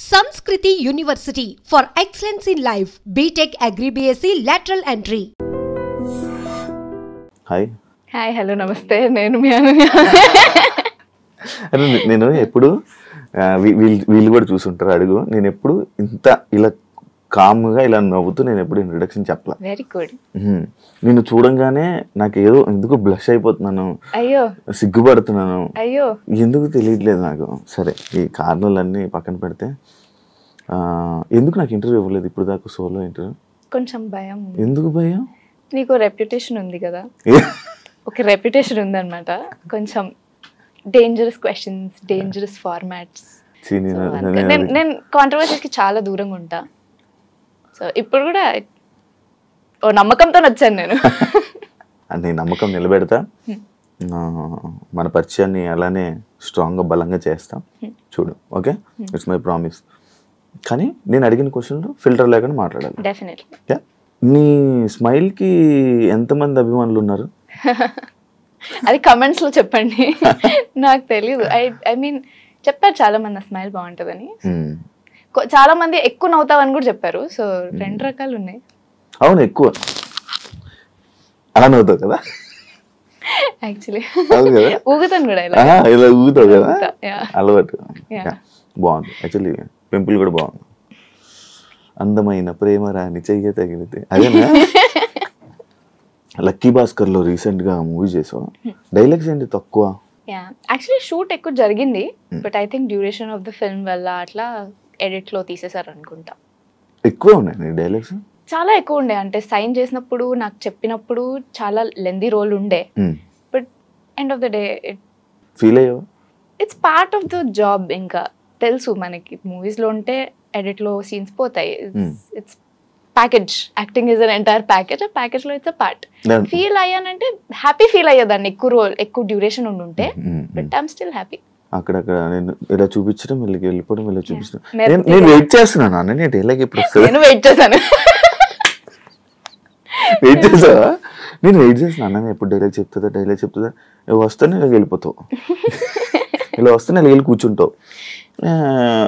Sanskriti University for excellence in life. BTech Agri BSc lateral entry. Hi. Hi, hello, namaste. నేను మీ అనన్య. నేను ఎప్పుడు వీళ్ళు కూడా చూసుంటారు అడుగు. నేను ఎప్పుడు ఇంత ఇలా కామ్గా ఇలా నవ్వుతూ నేను ఎప్పుడు ఇంట్రడక్షన్ చెప్పలా. Very good. నేను చూడంగానే నాకు ఏదో ఎందుకు బ్లష్ అయిపోతున్నాను, అయ్యో సిగ్గుపడుతున్నాను, అయ్యో ఎందుకు తెలియట్లేదు నాకు. సరే, ఈ కారణాలన్నీ పక్కన పెడితే ఎందుకు నాకు ఇంటర్వ్యూ ఇవ్వలేదు ఇప్పుడు దాకా, సోలో ఇంటర్వ్యూ? కొంచెం భయం. ఎందుకు భయం? నీకు రెప్యుటేషన్ ఉంది కదా, ఒక రెప్యుటేషన్ ఉందన్నమాట. కొంచెం డేంజరస్ క్వశ్చన్స్, డేంజరస్ ఫార్మాట్స్. నేను కాంట్రవర్సీకి చాలా దూరంగా ఉంటా. సో ఇప్పుడు కూడా ఓ నమ్మకంతో వచ్చాను నేను. అంటే నమ్మకం నిలబెడతా, మన పరిచయాన్ని అలానే స్ట్రాంగ్గా బలంగా చేస్తాం. చూడు, ఓకే, ఇట్స్ మై ప్రామిస్. కానీ నేను అడిగిన క్వశ్చన్లు ఫిల్టర్ లేకుండా మాట్లాడాలి. డెఫినెట్లీ. నీ స్మైల్కి ఎంతమంది అభిమానులు ఉన్నారు? అది కమెంట్స్ లో చెప్పండి, నాకు తెలీదు. ఐ మీన్ చెప్పారు చాలా మంది, ఆ స్మైల్ బాగుంటుందని. చాలా మంది ఎక్కువ నవ్వుతావని కూడా చెప్పారు. సో రెండు రకాలు ఉన్నాయి. అవును, ఎక్కువ అలా నవ్వుతావు కదా యాక్చువల్లీ. ఊగుతాను కూడా, ఇలా ఊగుతావు కదా, అలవాటు. బాగుంది యాక్చువల్లీ, పింపుల్ కూడా బాగుంది. అందమైన ప్రేమ రాని చెయ్య తగిలితే, అదేనా? లక్కీ భాస్కర్ లో రీసెంట్ గా మూవీ చేసావు, డైలాగ్స్ ఏంటి తక్కువ? యాక్చువల్లీ షూట్ ఎక్కువ జరిగింది, but I think duration of the film వల్ల అట్లా ఎడిట్ లో తీసేసారు అనుకుంటా. ఎక్కువ ఉన్నాయి డైలాగ్స్? చాలా ఎక్కువ ఉండే. అంటే సైన్ చేసినప్పుడు నాకు చెప్పినప్పుడు చాలా లెందీ రోల్ ఉండే, but end of the day feel అయ్యావా? It's part of the job. ఇంకా తెలుసు మనకి, మూవీస్ లో ఉంటే ఎడిట్ లో సీన్స్ పోతాయి. It's package. Acting is an entire package. ఆ ప్యాకేజ్ లో ఇట్స్ అ పార్ట్. ఫీల్ అయ్యానంటే హ్యాపీ ఫీల్ అయ్యేదాన్ని ఎక్కువ రోల్, ఎక్కువ డ్యూరేషన్ ఉండుంటే, బట్ ఐఎమ్ స్టిల్ హ్యాపీ. అక్కడక్కడ నేను ఇలా చూపించడం, వెళ్ళిపోవడం, ఇలా చూపించడం. నేను వెయిట్ చేస్తున్నాను అన్న, నేను డైలాగ్ ఎప్పుడు వస్తుంది? నేను వెయిట్ చేశాను. వెయిట్ చేసావా? నేను వెయిట్ చేస్తున్నాను అన్న, ఎప్పుడు డైలాగ్ చెప్తుందా వస్తానే ఇలా వెళ్ళిపోతావు, ఇలా వస్తానే ఇలా వెళ్ళి కూర్చుంటావు.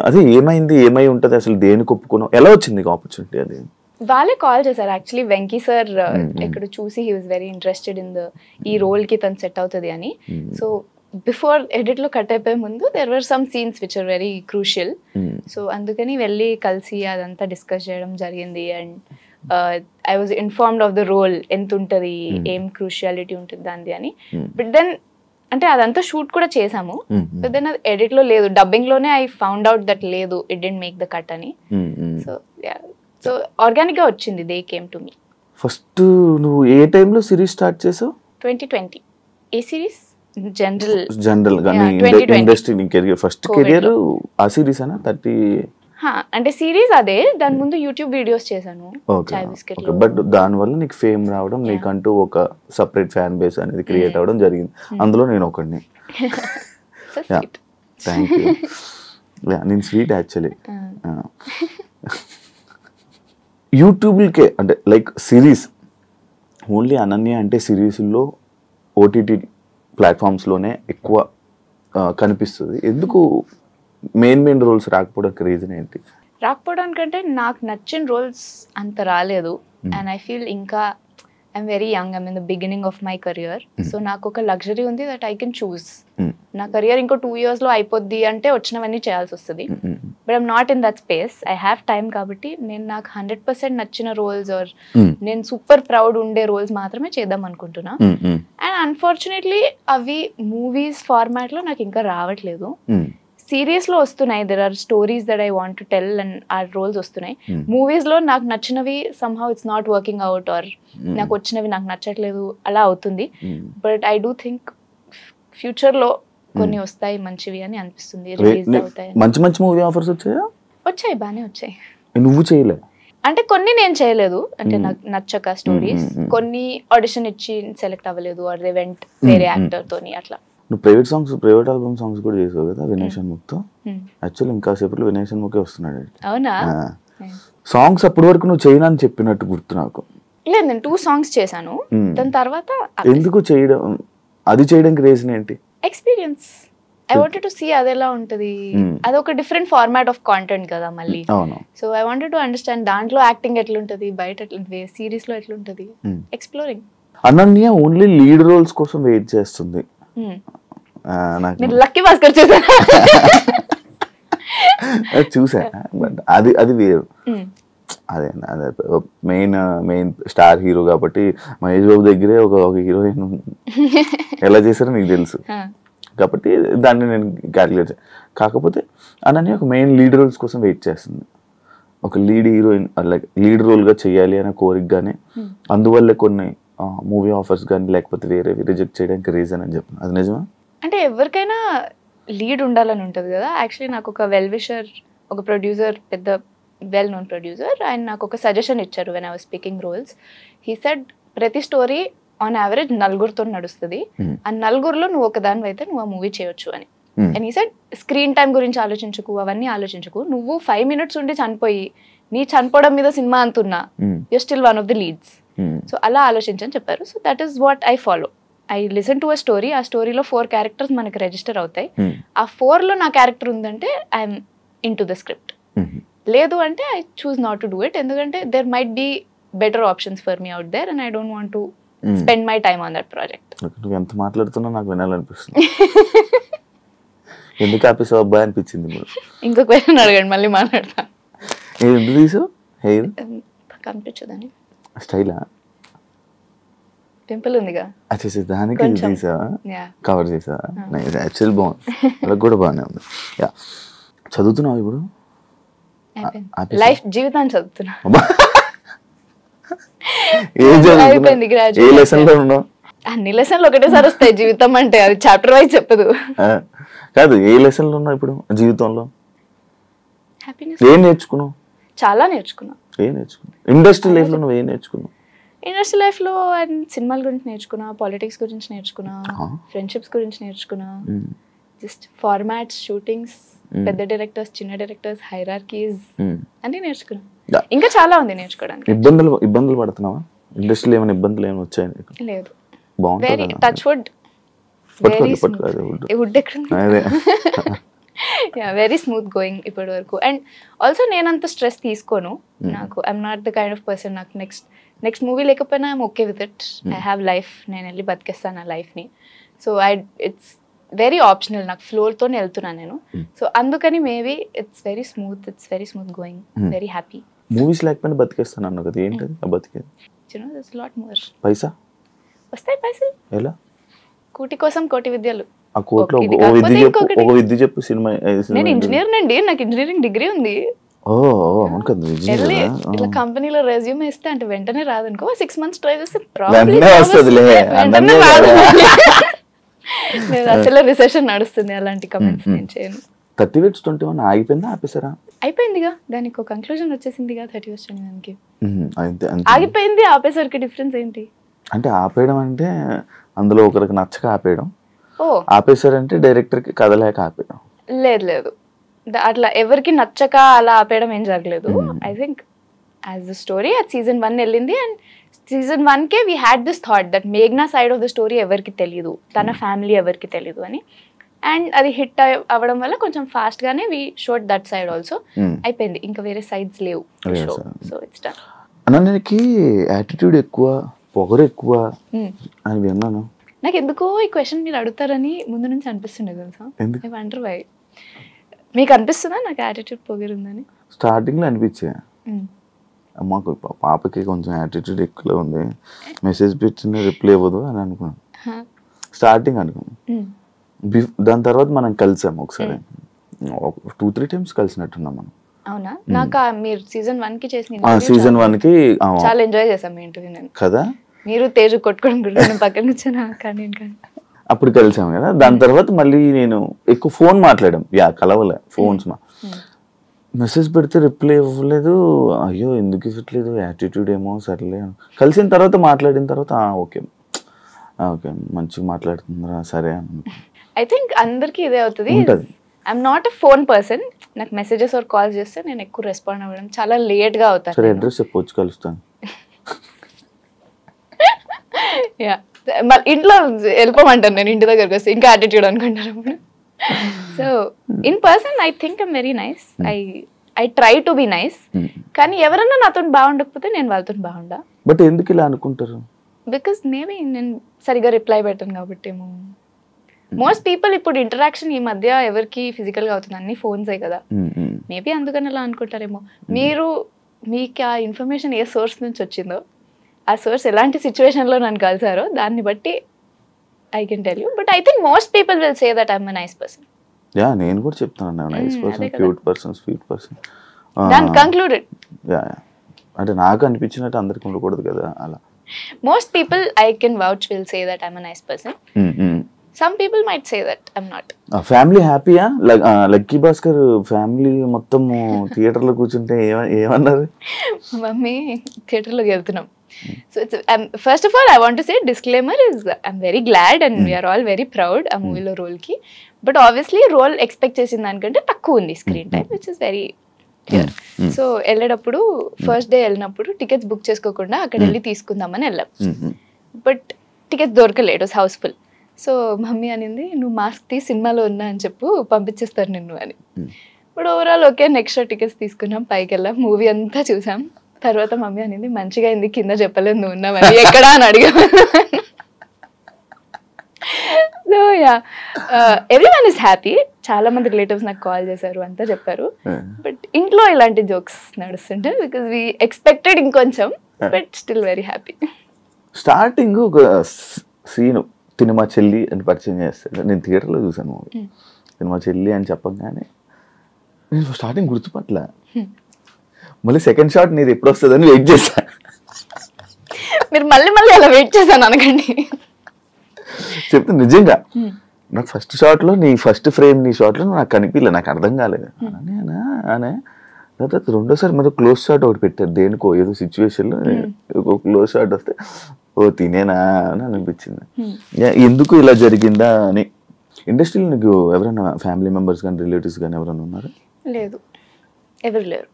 అదే ఏమై ఉంటుంది అసలు, దేనికి ఒప్పుకున్నావు? ఎలా వచ్చింది నీకు ఆపర్చునిటీ? అది వాళ్ళే కాల్ చేశారు యాక్చువల్లీ. వెంకీ సార్ ఇక్కడ చూసి he was very interested in ఈ రోల్ కి తను సెట్ అవుతుంది అని. సో బిఫోర్ ఎడిట్ లో కట్ అయిపోయే ముందు there were some scenes which are very crucial. So అందుకని వెళ్ళి కలిసి అదంతా డిస్కస్ చేయడం జరిగింది. And I was informed of the role, ఎంత ఉంటుంది, ఏం క్రూషియాలిటీ ఉంటుంది దాన్ని అని. బట్ దెన్ అంటే అదంతా షూట్ కూడా చేసాము, బట్ దెన్ అది ఎడిట్ లో లేదు, డబ్బింగ్ లోనే ఐ ఫౌండ్ అవుట్ దట్ లేదు, it didn't make the cut అని. సో ఆర్గానిక్ గా వచ్చింది. They came to me. First నువ్వు ఏ టైంలో సిరీస్ స్టార్ట్ చేసావు? 2020. ఏ సిరీస్? జనరల్ గా ఇండస్ట్రీ కెరియర్, ఫస్ట్ కెరియర్ ఆ సిరీస్ అనా? 30 అంటే సిరీస్ అదే, దాని ముందు యూట్యూబ్ వీడియోస్ చేశాను. బట్ దాని వల్ల నీకు ఫేమ్ రావడం, నీకంటూ ఒక సపరేట్ ఫ్యాన్ బేస్ అనేది క్రియేట్ అవ్వడం జరిగింది. అందులో నేను ఒకడిని. Thank you. నేను స్వీట్ యాక్చువల్లీ. యూట్యూబ్కే అంటే లైక్ సిరీస్ ఓన్లీ అనన్య అంటే సిరీస్లో ఓటీటీ ప్లాట్ఫామ్స్లోనే ఎక్కువ కనిపిస్తుంది. ఎందుకు మెయిన్ రోల్స్ రాకపోవడానికి రీజన్ ఏంటి? రాకపోవడానికంటే నాకు నచ్చిన రోల్స్ అంత రాలేదు. అండ్ ఐ ఫీల్ ఇంకా I'm very young, I'm in the beginning of my career. So నాకు ఒక లగ్జరీ ఉంది దట్ ఐ కెన్ చూస్. నా కెరియర్ ఇంకో 2 years లో అయిపోద్ది అంటే వచ్చినవన్నీ చేయాల్సి వస్తుంది. But I'm not in that space. I have time. కాబట్టి నేను నాకు 100% నచ్చిన రోల్స్ ఆర్ నేను సూపర్ ప్రౌడ్ ఉండే రోల్స్ మాత్రమే చేద్దాం అనుకుంటున్నా. అండ్ అన్ఫార్చునేట్లీ అవి మూవీస్ ఫార్మాట్ లో నాకు ఇంకా రావట్లేదు. సీరియస్ లో వస్తున్నాయి, there are stories that I want to tell and ఆ రోల్స్ వస్తున్నాయి. మూవీస్ లో నాకు నచ్చినవి somehow it's not working out, or నాకు వచ్చినవి నాకు నచ్చట్లేదు, అలా అవుతుంది. But I do think future లో కొన్ని వస్తాయి మంచివి అని అనిపిస్తుంది. రిలీజ్ అవుతాయి. మంచి మూవీ ఆఫర్స్ వచ్చాయి, బానే వచ్చాయి. నువ్వు చేయలే అంటే కొన్ని నేను చేయలేదు, అంటే నాకు నచ్చక స్టోరీస్. కొన్ని ఆడిషన్ ఇచ్చి సెలెక్ట్ అవ్వలేదు, ఆర్ దే వెంట్ వేరే యాక్టర్ తోని అట్లా. నువ్వు ప్రైవేట్ ఆల్బమ్ సాంగ్స్ కూడా చేసావు కదా వినయ్ షణ్ముఖ్తో. యాక్చువల్లీ ఇంకా సేపట్లో వినయ్ షణ్ముఖే వస్తున్నాడు. అవునా? సాంగ్స్ అప్పటి వరకు నువ్వు చేయను అని చెప్పినట్టు గుర్తు నాకు. లేదు, నేను 2 songs చేశాను. దాని తర్వాత ఎందుకు చేయడం, అది చేయడానికి రీజన్ ఏంటి? Experience. I wanted to see అది ఎలా ఉంటది, అది ఒక డిఫరెంట్ ఫార్మాట్ ఆఫ్ కాంటెంట్ కదా మళ్ళీ. So I wanted to understand దాంట్లో యాక్టింగ్ ఎట్లుంటది, బయట ఎట్లుంటది, సిరీస్ లో ఎట్లుంటది, exploring. Ananya only lead roles కోసం వెయిట్ చేస్తుంది. నేను లక్కీ భాస్కర్ చూసా, బట్ అది వేరు. అదే మెయిన్ స్టార్ హీరో కాబట్టి మహేష్ బాబు దగ్గరే ఒక హీరోయిన్ ఎలా చేశారో నీకు తెలుసు కాబట్టి దాన్ని నేను క్యాలిక్యులేట్. కాకపోతే అనన్య ఒక మెయిన్ లీడ్ రోల్స్ కోసం వెయిట్ చేస్తుంది. ఒక లీడ్ హీరోయిన్ లైక్ లీడ్ రోల్గా చేయాలి అనే కోరిక కానీ, అందువల్లే కొన్ని మూవీ ఆఫర్స్ కానీ లేకపోతే వేరే రిజెక్ట్ చేయడానికి రీజన్ అని చెప్పాను. అది నిజమా? అంటే ఎవరికైనా లీడ్ ఉండాలని ఉంటుంది కదా. యాక్చువల్లీ నాకు ఒక వెల్ విషర్, ఒక ప్రొడ్యూసర్, పెద్ద వెల్ నోన్ ప్రొడ్యూసర్, ఆయన నాకు ఒక సజెషన్ ఇచ్చారు when I was speaking roles. He said ప్రతి స్టోరీ ఆన్ యావరేజ్ 4 నడుస్తుంది, ఆ 4లో నువ్వు ఒకదాని అయితే నువ్వు ఆ మూవీ చేయొచ్చు అని. And he said screen time గురించి ఆలోచించుకు, అవన్నీ ఆలోచించుకు, నువ్వు 5 minutes ఉండి చనిపోయి నీ చనిపోవడం మీద సినిమా అంటున్నా, you still one of the leads. So అలా ఆలోచించని చెప్పారు. So that is what I follow. I listen to a story, ఆ స్టోరీలో 4 characters మనకి రిజిస్టర్ అవుతాయి. ఆ 4లో నా క్యారెక్టర్ ఉందంటే I'm into the script. లేదు అంటే I choose not to do it, ఎందుకంటే there might be better options for me out there and I don't want to spend my time on that project. నువ్వు ఎంత మాట్లాడుతున్నా నాకు వినాలనిపిస్తుంది. ఎందుకు ఆపేసావు అబ్బాయి అనిపించింది. ఇంకో క్వశ్చన్ అడగండి, మళ్ళీ మాట్లాడతా. ఎందుకు తీసావు హెయిర్? కనిపించదని. స్టైలా? పింపుల్ ఉందిగా అచ్చా, దానికి తీసావా, కవర్ చేసావా? యాక్చువల్ బాగుంది, వాళ్ళకి కూడా బాగానే ఉంది. యా, చదువుతున్నావు ఇప్పుడు? లైఫ్ జీవితాన్ని చదువుతున్నా. ఏ లెసన్ లో ఉన్నావు? అన్ని లెసన్లు ఒకటేసారి వస్తాయి. జీవితం అంటే అది చాప్టర్ వైజ్ చెప్పదు. కాదు, ఏ లెసన్ లో ఉన్నావు ఇప్పుడు జీవితంలో? హ్యాపీనెస్. ఏం నేర్చుకున్నావు? చాలా నేర్చుకున్నా. ఏం నేర్చుకున్నావు? ఇండస్ట్రీ లైఫ్ లో నువ్వు ఏం నేర్చుకున్నావు? ఇండస్ట్రీ లైఫ్ లో సినిమాల గురించి నేర్చుకున్నా, పాలిటిక్స్ గురించి నేర్చుకున్నా, ఫ్రెండ్షిప్స్ గురించి నేర్చుకున్నా, జస్ట్ ఫార్మాట్స్, షూటింగ్స్, పెద్ద డైరెక్టర్స్, చిన్న డైరెక్టర్స్, హైరార్కీస్ అన్ని నేర్చుకున్నా. ఇంకా చాలా ఉంది నేర్చుకోవడానికి. ఇబ్బందులు పడుతున్నావా ఇండస్ట్రీలో? ఏమైనా ఇబ్బందులు ఏమైనా వచ్చాయి? లేదు, very touch wood, very smooth going ఇప్పటి వరకు. అండ్ ఆల్సో నేనంత స్ట్రెస్ తీసుకోను. నాకు I'm not the kind of person, నాకు నెక్స్ట్ మూవీ లేకపోయినా I'm okay with it. I have life, నేను వెళ్ళి బతికేస్తాను ఆ లైఫ్ని. సో ఇట్స్ వెరీ ఆప్షనల్, నాకు ఫ్లోర్తోనే వెళ్తున్నాను నేను. సో అందుకని maybe it's very smooth going, very happy. Movies లేకపోయినా బతికేస్తాను అన్నావు కదా, ఏంటది ఆ బతికేది? Lot more. పైసా వస్తాయి పైసలు. ఎలా? కూటి కోసం కోటి విద్యలు. ఆ కోట్లో ఒక విద్య చెప్పు. సినిమా నేను ఇంజనీర్ నండి, నాకు ఇంజనీరింగ్ డిగ్రీ ఉంది. ఇట్లా కంపెనీలో రెజ్యూమ్ ఇస్తే అంటే వెంటనే రాదనుకో, 6 months ట్రై చేస్తే అసలు రిసెషన్ నడుస్తుంది, అలాంటి కమెంట్స్ నేను చేయను. 30/21 ఆగిపోయిందా, ఆపేసారా? అయిపోయిందిగా, దానికి ఒక కంక్లూజన్ వచ్చేసిందిగా 30/21కి. ఆగిపోయింది, ఆపేసరికి డిఫరెన్స్ ఏంటి? అంటే ఆపేయడం అంటే అందులో ఒకరికి నచ్చక ఆపేయడం, ఆపేసారంటే డైరెక్టర్ కి కథలేక ఆపేయడం. లేదు, అట్లా ఎవరికి నచ్చక అలా ఆపేయడం ఏం జరగలేదు. I think as the story at season 1 వెళ్ళింది. అండ్ సీజన్ 1కే we had this thought that మేఘ్నా సైడ్ ఆఫ్ ద స్టోరీ ఎవరికి తెలియదు, తన ఫ్యామిలీ ఎవరికి తెలియదు అని. అండ్ అది హిట్ అవ్వడం వల్ల కొంచెం ఫాస్ట్ గానే we showed that side also. అయిపోయింది, ఇంకా వేరే సైడ్స్ లేవు. So it's done. అనన్యకి యాటిట్యూడ్ ఎక్కువ, పొగరు ఎక్కువ అని విన్నాను. నాకు ఎందుకో ఈ క్వశ్చన్ మీరు అడుగుతారని ముందు నుంచి అనిపిస్తుండే తెలుసా. I wonder why. మీకు అనిపిస్తుందా నాకు యాటిట్యూడ్ పొగరుందని? స్టార్టింగ్ లో అనిపించే, అమ్మకు పాపకి కొంచెం యాటిట్యూడ్ ఎక్కువ ఉంది, మెసేజ్ పెట్టిన రిప్లై ఇవ్వదు అని అనుకున్నాను. స్టార్టింగ్ అనుకున్నాను. దాని తర్వాత మనం కలిసాము ఒకసారి, 2-3 times కలిసినట్టున్నాం మనం. అవునా? నాకు మీరు సీజన్ 1 కి చేసిన సీజన్ 1 కి చాలా ఎంజాయ్ చేసాం మీ ఇంటర్వ్యూ నేను కదా. మీరు తేజు కొట్టుకోవడం పక్కన కూర్చొని కానీ అప్పుడు కలిసాము కదా. దాని తర్వాత మళ్ళీ నేను ఎక్కువ ఫోన్ మాట్లాడాం, కలవలే ఫోన్స్. మెసేజ్ పెడితే రిప్లై ఇవ్వలేదు, అయ్యో ఎందుకు ఇవ్వట్లేదు, యాటిట్యూడ్ ఏమో. సర్లే కలిసిన తర్వాత మాట్లాడిన తర్వాత ఓకే మంచిగా మాట్లాడుతుందా, సరే అని. ఐ థింక్ అందరికి ఇదే అవుతుంది. I'm not a phone person. నాకు మెసేజెస్ ఆర్ కాల్స్ చేస్తే నేను ఎక్కువ రెస్పాండ్ అవ్వడం చాలా లేట్ గా అవుతాను. సరే అడ్రస్ చెప్పొచ్చు, కలుస్తాను. ఇంట్లో వెళ్ళిపోమంటాను నేను, ఇంటి దగ్గరకు వస్తే ఇంకా యాటిట్యూడ్ అనుకుంటారు. So in person I think I'm very nice. I try to be nice. కానీ ఎవరన్నా నాతో బాగుండకపోతే నేను వాళ్ళతో బాగుండా. బట్ ఎందుకు ఇలా అనుకుంటారు? బికాస్ మేబీ నేను సరిగా రిప్లై పెట్టాను కాబట్టి ఏమో. మోస్ట్ పీపుల్ ఇప్పుడు ఇంటరాక్షన్ ఈ మధ్య ఎవరికి ఫిజికల్ గా అవుతుంది, అన్ని ఫోన్సే కదా, మేబీ అందుకని అలా అనుకుంటారేమో. మీకు ఆ ఇన్ఫర్మేషన్ ఏ సోర్స్ నుంచి వచ్చిందో, ఆ సోర్స్ ఎలాంటి సిచ్యువేషన్ లో నన్ను కలిసారో దాన్ని బట్టి I can tell you. But I think most people will say that I'm a nice person. Yeah, నేను కూడా చెప్తాను nice person, cute person, sweet person. దాన్ని కంక్లూడెడ్. యా, అంటే నాకు అనిపించినట్టు అందరికి ఉండకూడదు కదా అలా. Most people I can vouch will say that I'm a nice person. Some people might say that I'm not. Family హ్యాపీయా? లక్కీ భాస్కర్ ఫ్యామిలీ మొత్తం థియేటర్ లో కూర్చుంటే ఏమన్నారు? మమ్మీ థియేటర్ లోకి వెళ్తున్నాం. So it's first of all I want to say disclaimer is I'm very glad and we are all very proud ఆ మూవీలో role కి. బట్ ఆబ్వియస్లీ రోల్ ఎక్స్పెక్ట్ చేసిన దానికంటే తక్కువ ఉంది screen time, which is very clear. So వెళ్ళేటప్పుడు first day వెళ్ళినప్పుడు tickets book చేసుకోకుండా అక్కడ వెళ్ళి తీసుకుందామని వెళ్ళాం. బట్ టికెట్స్ దొరకలేదు, it was house full. So mummy అనింది, నువ్వు మాస్క్ తీసి సినిమాలో ఉన్నా అని చెప్పు, పంపించేస్తారు నిన్ను అని. ఇప్పుడు overall okay, next show tickets తీసుకున్నాం, పైకి వెళ్ళాం, మూవీ అంతా చూసాం. తర్వాత మమ్మీ అనింది, మంచిగా అయింది కింద చెప్పలేదు నువ్వు ఉన్నావని, ఎక్కడా అని అడిగా. So yeah, everyone is happy. చాలా మంది రిలేటివ్స్ నాకు కాల్ చేశారు, అంతా చెప్పారు. బట్ ఇంట్లో ఇలాంటి జోక్స్ నడుస్తుంటే బికాస్ వి ఎక్స్పెక్టెడ్ ఇంకొంచెం, but still very happy. Starting ఒక సీను తినుమా చెల్లి అని పరిచయం చేస్తాడు, నేను థియేటర్లో చూసాను మూవీ. తినుమా చెల్లి అని చెప్పగానే నేను స్టార్టింగ్ గుర్తుపట్ల, మళ్ళీ సెకండ్ షాట్ నీది ఎప్పుడు వస్తుందని వెయిట్ చేశా. మీరు మళ్ళీ మళ్ళీ అలా వెయిట్ చేశాను అనకండి. చెప్తే నిజంగా నాకు ఫస్ట్ షాట్లో నీ ఫస్ట్ ఫ్రేమ్ నీ షాట్లో నాకు కనిపించలే, నాకు అర్థం కాలేదు అనే. తర్వాత రెండోసారి మరి క్లోజ్ షాట్ ఒకటి పెట్టారు దేనికో, ఏదో సిచ్యువేషన్లో ఒక క్లోజ్ షాట్ వస్తే ఓ తినేనా అని అనిపించింది. ఎందుకు ఇలా జరిగిందా అని. ఇండస్ట్రీలో నీకు ఎవరైనా ఫ్యామిలీ మెంబర్స్ కానీ రిలేటివ్స్ కానీ ఎవరైనా ఉన్నారా? లేదు, ఎవరు లేరు.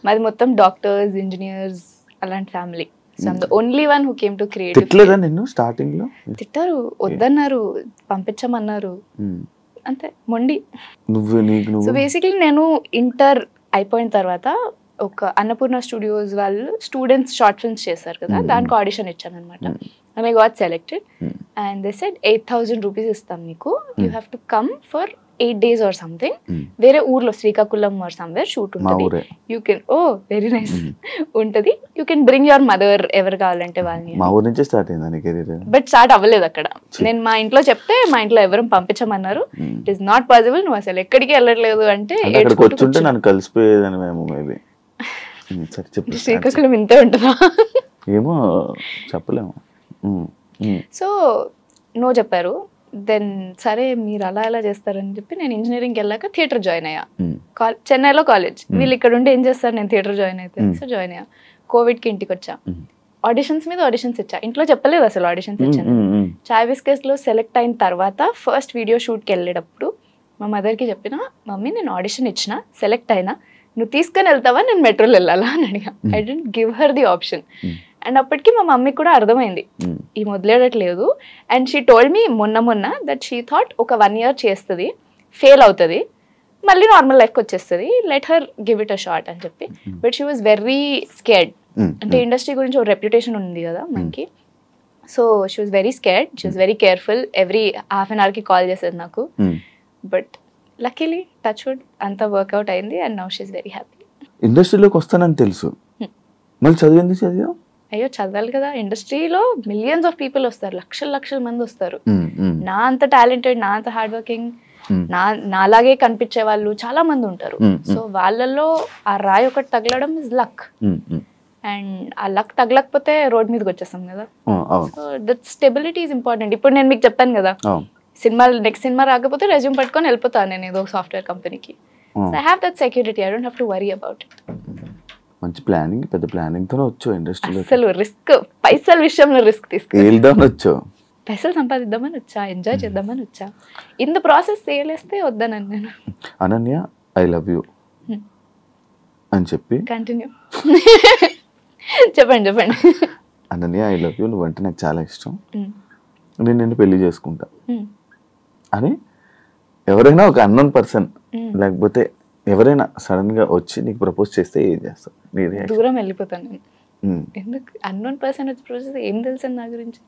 మాది మొత్తం డాక్టర్స్, ఇంజనీర్స్ అలాంటి family. So I'm the only one who came to create. తిట్టలేదా నిన్ను స్టార్టింగ్ లో? తిట్టారు, వద్దన్నారు, పంపించమన్నారు, అంతే మొండి. సో బేసిక్లీ నేను ఇంటర్ అయిపోయిన తర్వాత ఒక అన్నపూర్ణ స్టూడియోస్ వాళ్ళు స్టూడెంట్స్ షార్ట్ ఫిల్మ్స్ చేస్తారు కదా, దానికి ఆడిషన్ ఇచ్చాను అనమాట. And I got selected and they said 8,000 rupees ఇస్తాం నీకు, you have to come for 8 days or something. వేరే ఊర్లో శ్రీకాకుళం ఆర్ సమ్వేర్ షూట్ ఉంటుంది. You can, oh very nice ఉంటుంది, you can bring your mother, ఎవరు కావాలంటే వాళ్ళని. మా ఊరు నుంచే స్టార్ట్ అయింది కెరీర్. బట్ స్టార్ట్ అవ్వలేదు అక్కడ. నేను మా ఇంట్లో చెప్తే మా ఇంట్లో ఎవరు పంపించమన్నారు. ఇట్ ఈస్ నాట్ పాసిబుల్, నువ్వు అసలు ఎక్కడికి వెళ్ళట్లేదు అంటే నన్ను కలిసిపోయేదని మేము మేబీ. శ్రీకాకుళం ఇంతే ఉంటుందా ఏమో చెప్పలేము. సో నో చెప్పారు. దెన్ సరే మీరు అలా ఎలా చేస్తారని చెప్పి నేను ఇంజనీరింగ్కి వెళ్ళాక థియేటర్ జాయిన్ అయ్యా. చెన్నైలో కాలేజ్, వీళ్ళు ఇక్కడ ఉండి ఏం చేస్తారు, నేను థియేటర్ జాయిన్ అయితే. సో జాయిన్ అయ్యా. కోవిడ్కి ఇంటికి వచ్చా, ఆడిషన్స్ మీద ఆడిషన్స్ ఇచ్చా, ఇంట్లో చెప్పలేదు అసలు ఆడిషన్స్ ఇచ్చాను. చాయ్ బిస్కెట్స్లో సెలెక్ట్ అయిన తర్వాత ఫస్ట్ వీడియో షూట్కి వెళ్ళేటప్పుడు మా మదర్కి చెప్పిన, మమ్మీ నేను ఆడిషన్ ఇచ్చిన, సెలెక్ట్ అయినా, నువ్వు తీసుకొని వెళ్తావా, నేను మెట్రోలో వెళ్ళాలా అని అడిగా. I don't give her the option. And అప్పటికి మా మమ్మీకి కూడా అర్థమైంది ఈ మొదలేడట్లేదు. అండ్ షీ టోల్డ్ మీ మొన్న దట్ షీ థాట్ ఒక 1 year చేస్తుంది, ఫెయిల్ అవుతుంది, మళ్ళీ నార్మల్ లైఫ్కి వచ్చేస్తుంది, let her give it a shot అని చెప్పి. But she was very scared. అంటే ఇండస్ట్రీ గురించి ఒక రెప్యుటేషన్ ఉంది కదా మనకి. So she was very scared, she was very careful. Every half an hourకి కాల్ చేసేది నాకు. బట్ లక్కీలీ టచ్ వుడ్ అంతా వర్కౌట్ అయింది and now she is very happy. ఇండస్ట్రీలోకి వస్తానని తెలుసు, మళ్ళీ చదివింది చదివా? అయ్యో చదవాలి కదా, ఇండస్ట్రీలో మిలియన్స్ ఆఫ్ పీపుల్ వస్తారు, లక్షల మంది వస్తారు. నా అంత టాలెంటెడ్, నా అంత హార్డ్ వర్కింగ్, నాలాగే కనిపించే వాళ్ళు చాలా మంది ఉంటారు. సో వాళ్ళల్లో ఆ రాయి ఒకటి తగలడం ఇస్ లక్. అండ్ ఆ లక్ తగలకపోతే రోడ్ మీదకి వచ్చేస్తాం కదా. So that stability is important. ఇప్పుడు నేను మీకు చెప్పాను కదా, నెక్స్ట్ సినిమా రాకపోతే రెజ్యూమ్ పట్టుకొని వెళ్ళిపోతాను నేను ఏదో సాఫ్ట్వేర్ కంపెనీకి. So I have that security, I don't have to worry about it. మంచి ప్లానింగ్, పెద్ద ప్లానింగ్ తోనే వచ్చావు ఇండస్ట్రీలో. అసలు రిస్క్, పైసల విషయంలో రిస్క్ తీసుకెళ్దామని వచ్చావు, పైసలు సంపాదిద్దామని వచ్చా, ఎంజాయ్ చేద్దామని వచ్చా. ఇంత ప్రాసెస్ చేయలేస్తే వద్దానని నేను. అనన్య ఐ లవ్ యూ అని చెప్పి కంటిన్యూ చెప్పండి. అనన్య ఐ లవ్ యూ, నువ్వంటే నాకు చాలా ఇష్టం, నేను నిన్ను పెళ్లి చేసుకుంటా అని ఎవరైనా ఒక అన్నోన్ పర్సన్ లేకపోతే ఎవరైనా సడన్ గా వచ్చి నీకు ప్రపోజ్ చేస్తే ఏం చేస్తావు? నీ రియాక్షన్? దూరం వెళ్ళిపోతాను నేను. ఎందుకు అన్నోన్ పర్సన్ వచ్చి ప్రపోజ్ ఏం తెలుసు నా గురించి?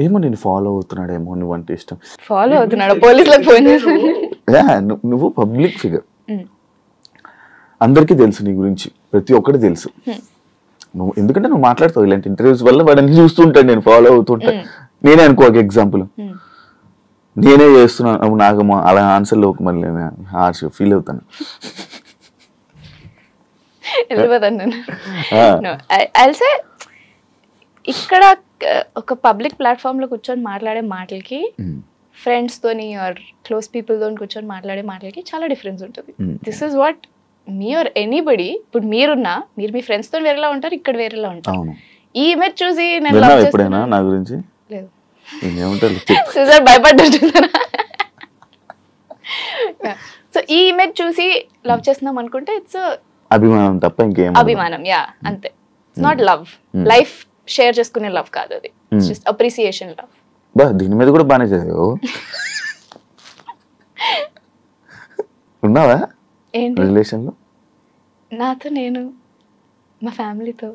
ఏమో నేను ఫాలో అవుతున్నాడేమో నువ్వు అంటే ఇష్టం. ఫాలో అవుతున్నాడు, పోలీసులకు ఫోన్ చేస్తాను. నువ్వు పబ్లిక్ ఫిగర్, అందరికీ తెలుసు నీ గురించి, ప్రతి ఒక్కటి తెలుసు. నువ్వు ఎందుకంటే నువ్వు మాట్లాడతావు ఇలాంటి ఇంటర్వ్యూస్ వల్ల, వాడిని చూస్తుంటాను, నేను ఫాలో అవుతుంటా. నేనే అనుకో ఒక ఎగ్జాంపుల్, నేనే చేస్తున్నాను నాకు అలా ఆన్సర్లో మళ్ళీ హార్ష్ ఫీల్ అవుతాను. వెళ్ళిపోతాను నేను. అల్సే ఇక్కడ ఒక పబ్లిక్ ప్లాట్ఫామ్ లో కూర్చొని మాట్లాడే మాటలకి ఫ్రెండ్స్ తోని ఆర్ క్లోజ్ పీపుల్ తోని కూర్చొని మాట్లాడే మాటలకి చాలా డిఫరెన్స్ ఉంటుంది. This is what me are anybody. ఇప్పుడు మీరున్నా, మీరు మీ ఫ్రెండ్స్ తో వేరేలా ఉంటారు, ఇక్కడ వేరేలా ఉంటారు. ఈ ఇమేజ్ చూసి నేను లవ్ ఎప్పుడైనా నా గురించి లేదు చూసారు భయపడ్డారు చూసారా? సో ఈ ఇమేజ్ చూసి లవ్ చేస్తున్నాం అనుకుంటే ఇట్స్ అభిమానం తప్ప ఇంకేం అభిమానం. యా అంతే. It's not love. Life share చేసుకునే లవ్ కాదు అది. It's just appreciation love. బా దీని మీద కూడా బాగానే చదివావు. ఉన్నావా ఏంటి రిలేషన్ లో? నాతో నేను, మా ఫ్యామిలీతో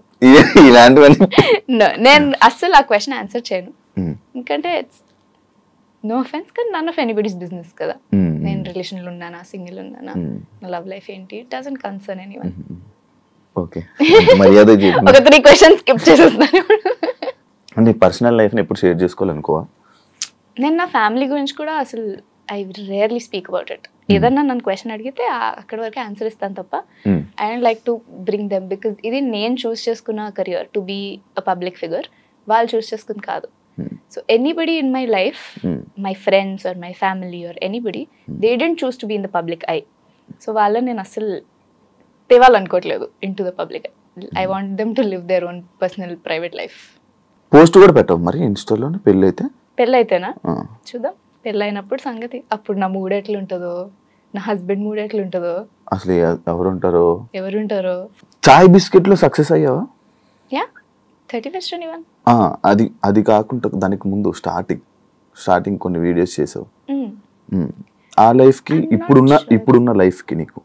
ఇలాంటివన్నీ నేను అస్సలు ఆ క్వశ్చన్ ఆన్సర్ చేయను. ఎందుకంటే ఇట్స్ నో అఫెన్స్, కానీ నన్ ఆఫ్ ఎనీబడీస్ బిజినెస్ కదా. నేను రిలేషన్లో ఉన్నానా, సింగిల్ ఉన్నానా, నా లవ్ లైఫ్ ఏంటి, it doesn't concern anyone. Okay, మర్యాద ఒక 3 క్వశ్చన్స్ స్కిప్ చేసేస్తాను. నీ పర్సనల్ లైఫ్ ని ఎప్పుడు షేర్ చేసుకోవాలనుకోవా? నేను నా ఫ్యామిలీ గురించి కూడా అసలు I rarely speak about it. ఏదన్నా నన్ను క్వశ్చన్ అడిగితే అక్కడ వరకు ఆన్సర్ ఇస్తాను తప్ప I don't like to bring them, because ఇది నేను చూస్ చేసుకున్న career to be a public figure. వాళ్ళు చూస్ చేసుకుంది కాదు. So anybody in my life, my friends or my family or anybody, they don't choose to be in the public eye. So వాళ్ళని నేను అసలు తేవాలనుకోవట్లేదు into the public I. I want them to live their own personal private life. Post కూడా పెట్టవు మరి ఇన్స్టాలోనే? పెళ్ళి అయితే పెళ్ళి అయితేనా చూద్దాం. పెళ్ళి అయినప్పుడు సంగతి. అప్పుడు నా మూడ్ ఎట్లుంటుందో, నా హస్బెండ్ మూడ్ ఎట్లుంటుందో, అసలు ఎవరుంటారో. చాయ్ బిస్కెట్ లో సక్సెస్ అయ్యావా? యా 31st అది కాకుండా దానికి ముందు స్టార్టింగ్ కొన్ని వీడియోస్ చేసావు. ఆ లైఫ్ కి ఇప్పుడున్న లైఫ్ కి నీకు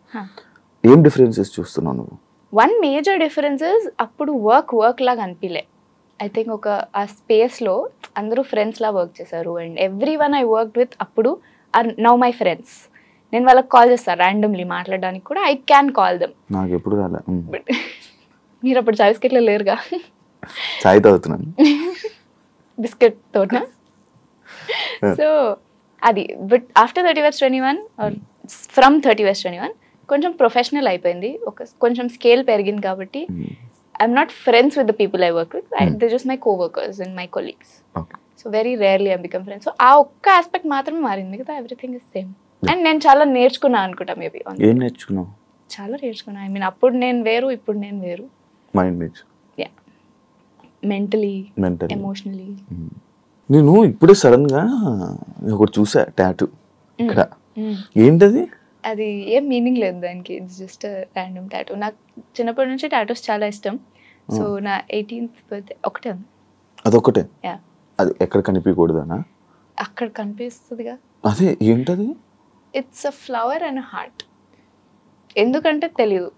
ఏం డిఫరెన్సెస్ చూస్తున్నావు నువ్వు? వన్ మేజర్ డిఫరెన్సెస్, అప్పుడు వర్క్ లాగా అనిపించలే. ఐ థింక్ ఒక ఆ స్పేస్లో అందరూ ఫ్రెండ్స్ లా వర్క్ చేశారు. And every one I work with అప్పుడు ఆర్ నౌ మై ఫ్రెండ్స్. నేను వాళ్ళకి కాల్ చేస్తాను ర్యాండమ్లీ మాట్లాడడానికి కూడా. I can call them. నాకు ఎప్పుడు రాలే. బట్ మీరు అప్పుడు చాయ్ బిస్కెట్లో లేరుగా. చాయ్ తాగుతున్నాను బిస్కెట్ తోట. సో అది. But after 31st are from 31st కొంచెం ప్రొఫెషనల్ అయిపోయింది. కొంచెం స్కేల్ పెరిగింది కాబట్టి I'm not friends with the people I work with. They're just my co-workers and my colleagues. Okay. So very rarely I become friends. So ఆ ఒక్క aspect మాత్రమే మారింది కదా, ఎవ్రీథింగ్ ఇస్ సేమ్. అండ్ నేను చాలా నేర్చుకున్నా అనుకుంటా మేబీ. ఏం నేర్చుకున్నావు? చాలా నేర్చుకున్నా. ఐ మీన్ అప్పుడు నేను వేరు, ఇప్పుడు నేను వేరు. మైండ్ నేర్చు. Yeah, mentally, emotionally. నేను ఇప్పుడే సడన్ గా ఒకటి చూసా, టాటూ ఇక్కడ. ఏంటది? అది ఏం మీనింగ్ లేదు దానికి. It's just random tattoo. నాకు చిన్నప్పటి నుంచి టాటూస్ చాలా ఇష్టం. సో నా 18th బర్త్డే ఒకటే ఉంది. అదొకటే? అది ఎక్కడ కనిపించకూడదనా? అక్కడ కనిపిస్తుందిగా. అదే ఏంటది? It's a flower and heart. ఎందుకంటే తెలియదు.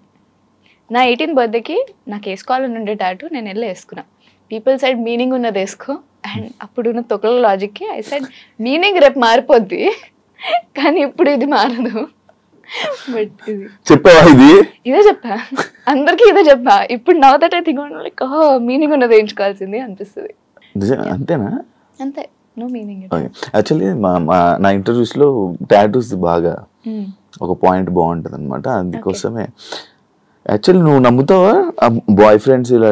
నా 18th బర్త్డేకి నాకు వేసుకోవాలని ఉండే టాటూ నేను వెళ్ళి వేసుకున్నా. పీపుల్ సైడ్ మీనింగ్ ఉన్నది వేసుకో. అండ్ అప్పుడున్న తొక్కల లాజిక్కి ఐ సైడ్ మీనింగ్ రేపు మారిపోద్ది, కానీ ఇప్పుడు ఇది మారదు. బట్ ఇది చెప్పావా? ఇదే చెప్పా, అందరికి ఇదే చెప్పా. ఇప్పుడు now that I think like meaning ఉన్నది వేయించుకోవాల్సింది అనిపిస్తుంది. అంతేనా? అంతే, నో మీనింగ్. యాక్చువల్లీ నా ఇంటర్వ్యూస్ లో టాటూస్ బాగా ఒక పాయింట్ బాగుంటది అనమాట. అందుకోసమే యాక్చువల్లీ నువ్వు నమ్ముతావా బాయ్ ఫ్రెండ్స్ ఇలా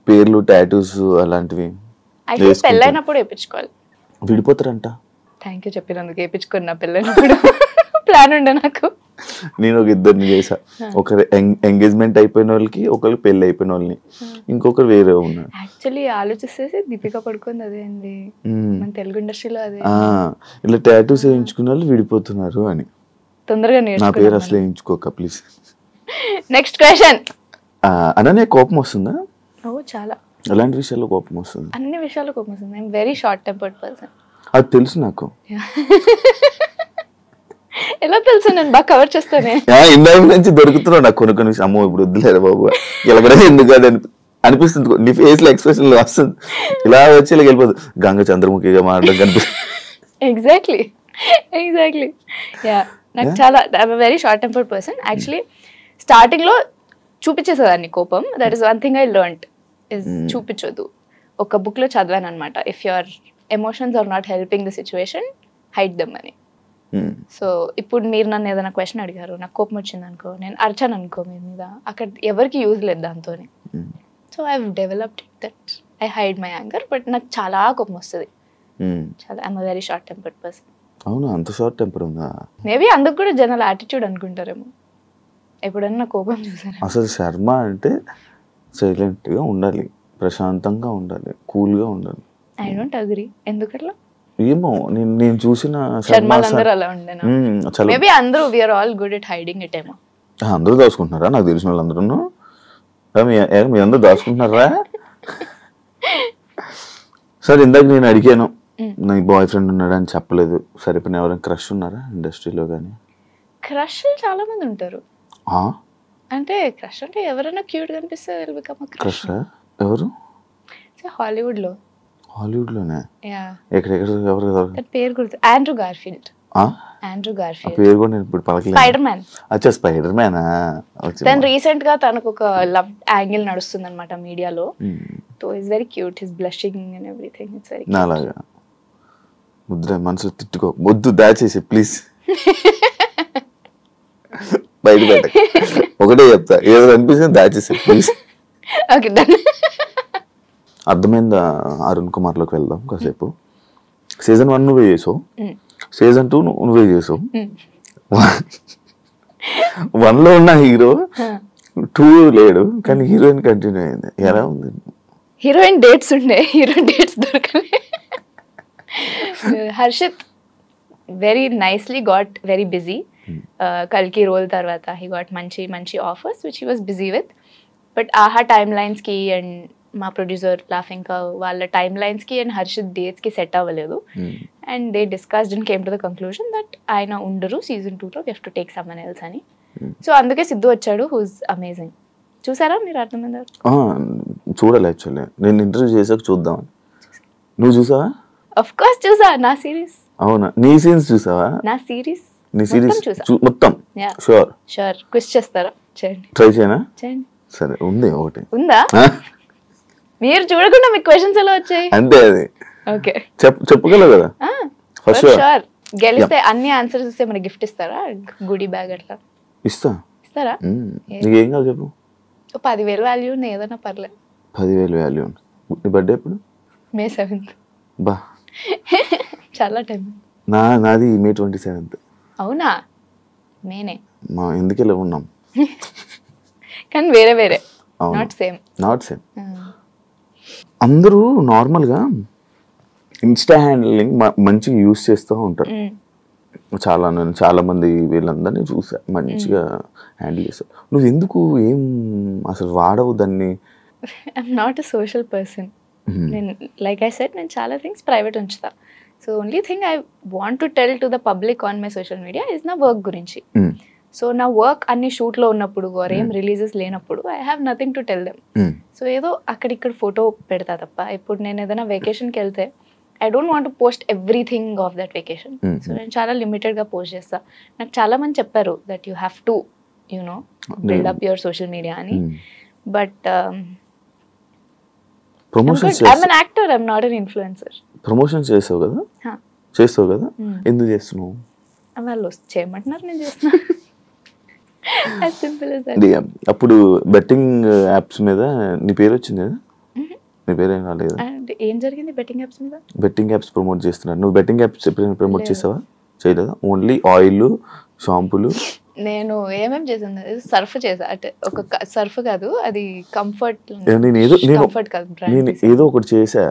పేర్లు టాటూస్ అలాంటివి పెళ్ళైనప్పుడు వేయించుకోవాలి? విడిపోతారంట. థ్యాంక్ యూ చెప్పినందుకు. వేయించుకున్నా పెళ్ళైనప్పుడు. ప్లాన్ ఉండే నాకు. నేను ఒక ఇద్దరిని చేసా. ఒకరు ఎంగేజ్మెంట్ అయిపోయిన వాళ్ళకి, ఒకరు పెళ్లి అయిపోయిన వాళ్ళని, ఇంకొకరు వేరే ఉన్నారు. యాక్చువల్లీ ఆలోచిస్తే దీపిక పడుకుంది అదే అండి మన తెలుగు ఇండస్ట్రీలో. అదే ఇలా టాటూస్ వేయించుకున్న వాళ్ళు విడిపోతున్నారు అని. తొందరగా నా పేరు అసలు వేయించుకోక ప్లీజ్. Next question. అననే కోపం వస్తుందా? ఓ చాలా. అలాంటి విషయాల్లో కోపం వస్తుంది? అన్ని విషయాల్లో కోపం వస్తుంది. I'm very short tempered person. అది తెలుసు నాకు. ఎలా తెలుసు? నేను బాగా కవర్ చేస్తానే. ఇందాక నుంచి దొరుకుతున్నావు నాకు కొన్ని విషయం. అమ్మో ఇప్పుడు వద్దులేరా బాబు, ఇలా కూడా ఎందుకు కాదు అనిపిస్తుంది. నీ ఫేస్ లో ఎక్స్ప్రెషన్ వస్తుంది, ఇలా వచ్చి ఇలా వెళ్ళిపోతుంది. గంగ చంద్రముఖిగా మారడం కనిపిస్తుంది. Exactly yeah. నాకు చాలా very short tempered person. Actually starting లో చూపించేసేదాన్ని కోపం. That is one thing I learned is చూపించొద్దు. ఒక బుక్ లో చదివాను అనమాట, if your emotions are not helping the situation hide them అని. సో ఇప్పుడు మీరు నన్ను ఏదైనా క్వశ్చన్ అడిగారు, నాకు కోపం వచ్చింది అనుకో, నేను అరిచాను అనుకో మీ మీద, అక్కడ ఎవరికి యూజ్ లేదు దాంతో. So I developed that I hide my anger. But నాకు చాలా కోపం వస్తుంది, చాలా. I'm very short tempered person. అవునా, అంత షార్ట్ టెంపర్ ఉందా? మేబీ అందుకు కూడా జనాల యాటిట్యూడ్ అనుకుంటారేమో. ఎప్పుడన్నా కోపం చూసారా? అసలు శర్మ అంటే సైలెంట్ గా ఉండాలి, ప్రశాంతంగా ఉండాలి, కూల్ గా ఉండాలి. I don't agree. ఎందుకట్లా? ఏమో నేను చూసిన శర్మలందరూ అలా ఉండేనా? మేబీ అందరూ we are all good at hiding it ఏమో. అందరూ దాచుకుంటున్నారా? నాకు తెలిసిన వాళ్ళందరూ మీ అందరూ దాచుకుంటున్నారా? సరే, ఇందాక నేను అడిగాను నీ బాయ్ ఫ్రెండ్ ఉన్నాడు అని చెప్పలేదు. సరే, ఇప్పుడు ఎవరైనా క్రష్ ఉన్నారా ఇండస్ట్రీలో? కానీ క్రష్ చాలా మంది ఉంటారు. అంటే క్రష్ అంటే ఎవరైనా క్యూట్ కనిపిస్తే క్రష్. ఎవరు? హాలీవుడ్ లోనే? యా. ఎక్కడెక్కడ? ఎవరు పేరు గుర్తు? Andrew Garfield. పేరు కూడా నేను ఇప్పుడు పలకలేదు. Spider man. అచ్చా, స్పైడర్ మ్యాన్. తను రీసెంట్ గా తనకు ఒక లవ్ యాంగిల్ నడుస్తుంది అనమాట మీడియాలో. So it's very cute, his blushing and everything. It's very cute. నాలాగా ముద్ర మనసులో తిట్టుకో, వద్దు, దాచేసి ప్లీజ్. బయట పెట్ట ఒకటే చెప్తా, ఏదో అనిపిస్తుంది దాచేసి ప్లీజ్. Okay, done. అర్థమైందా? అరుణ్ కుమార్ లోకి వెళ్దాం కాసేపు. సీజన్ 1 నువ్వే చేసావు, సీజన్ 2 నువ్వే చేసావు. 1 లో ఉన్న హీరో 2 లేడు, కానీ హీరోయిన్ కంటిన్యూ అయింది. ఎలా ఉంది? హీరోయిన్ డేట్స్ ఉండే, హీరోయిన్ డేట్స్ దొరకలే. Harshit very nicely got very busy. కల్కి రోల్ తర్వాత హీ గాట్ మంచి offers which he was busy with. But Aha time లైన్స్కి అండ్ మా ప్రొడ్యూసర్ లాఫింగ్ వాళ్ళ టైమ్ లైన్స్కి అండ్ హర్షిత్ డేట్స్కి సెట్ అవ్వలేదు. And they discussed and came to the conclusion that ఆయన ఉండరు సీజన్ 2లో, we have to take someone else అని. సో అందుకే సిద్ధు వచ్చాడు, హూస్ అమేజింగ్. చూసారా మీరు? అర్థమైందా? చూడాలి, యాక్చువల్లీ నేను ఇంటర్వ్యూ చేసాక చూద్దామని. నువ్వు చూసావా? ఆఫ్ కోర్స్ చూసా. నా సిరీస్. అవునా? నీ సీన్స్ చూసావా? నా సిరీస్ మొత్తం? షూర్. క్విజ్ చేస్తారా? చేయండి. ట్రై చేయనా? చేయండి. సరే, ఉంది ఒకటి. ఉందా? మీరు చూడకుండా మీకు క్వశ్చన్స్ ఎలా వచ్చాయి? అంతే, అది ఓకే. చెప్పగలవు కదా? షూర్. గెలిస్తే అన్ని ఆన్సర్స్ ఇస్తే మనకి గిఫ్ట్ ఇస్తారా? గుడి బ్యాగ్ అట్లా ఇస్తారా? నీకేం కావాలి చెప్పు. 10,000 వాల్యూ ఏదైనా పర్లేదు. 10,000 వాల్యూ. నీ బర్త్డే ఎప్పుడు? May 7th. బా, చాలా టైం. నాది May 27th. అవునా? మేనే. మా ఎందుకు ఇలా ఉన్నాం కానీ వేరే నాట్ సేమ్. అందరూ నార్మల్గా ఇన్స్టా హ్యాండ్లింగ్ మంచిగా యూస్ చేస్తూ ఉంటారు. చాలా మంది వీళ్ళందరినీ చూసా మంచిగా హ్యాండిల్ చేస్తారు. నువ్వు ఎందుకు ఏం అసలు వాడవు దాన్ని? I'm not a social person. నేను లైక్ ఐ సెడ్, నేను చాలా థింగ్స్ ప్రైవేట్ ఉంచుతా. So only thing I want to tell to the public on my social media is నా వర్క్ గురించి. సో నా వర్క్ అన్ని షూట్లో ఉన్నప్పుడు ఏం రిలీజెస్ లేనప్పుడు I have nothing to tell them. So ఏదో అక్కడిక్కడ ఫోటో పెడతా తప్ప. ఇప్పుడు నేను ఏదైనా వెకేషన్కి వెళ్తే I don't want to post everything of that vacation. So నేను చాలా లిమిటెడ్గా పోస్ట్ చేస్తా. నాకు చాలా మంది చెప్పారు that you have to you know build up your social media అని. But I'm an actor, I'm not an influencer. Promotions చేస్తావు కదా, ఎందుకు చేస్తున్నావు? వాళ్ళు చేయమంటున్నారు, నేను చేస్తున్నాను. అప్పుడు బెట్టింగ్ యాప్స్ మీద నీ పేరు వచ్చింది కదా? నీ పేరు ఏం రాలేదు? ఏం జరిగింది బెట్టింగ్ యాప్స్ మీద? బెట్టింగ్ యాప్స్ ప్రమోట్ చేస్తున్నారు. నువ్వు బెట్టింగ్ యాప్స్ ఎప్పుడైనా ప్రమోట్ చేసావా? చేయలేదా? ఓన్లీ ఆయిల్, షాంపూలు. నేను ఏమేమి చేసాను? సర్ఫ్ చేసా. అంటే ఒక సర్ఫ్ కాదు, అది కంఫర్ట్. నేను ఏదో ఒకటి చేసా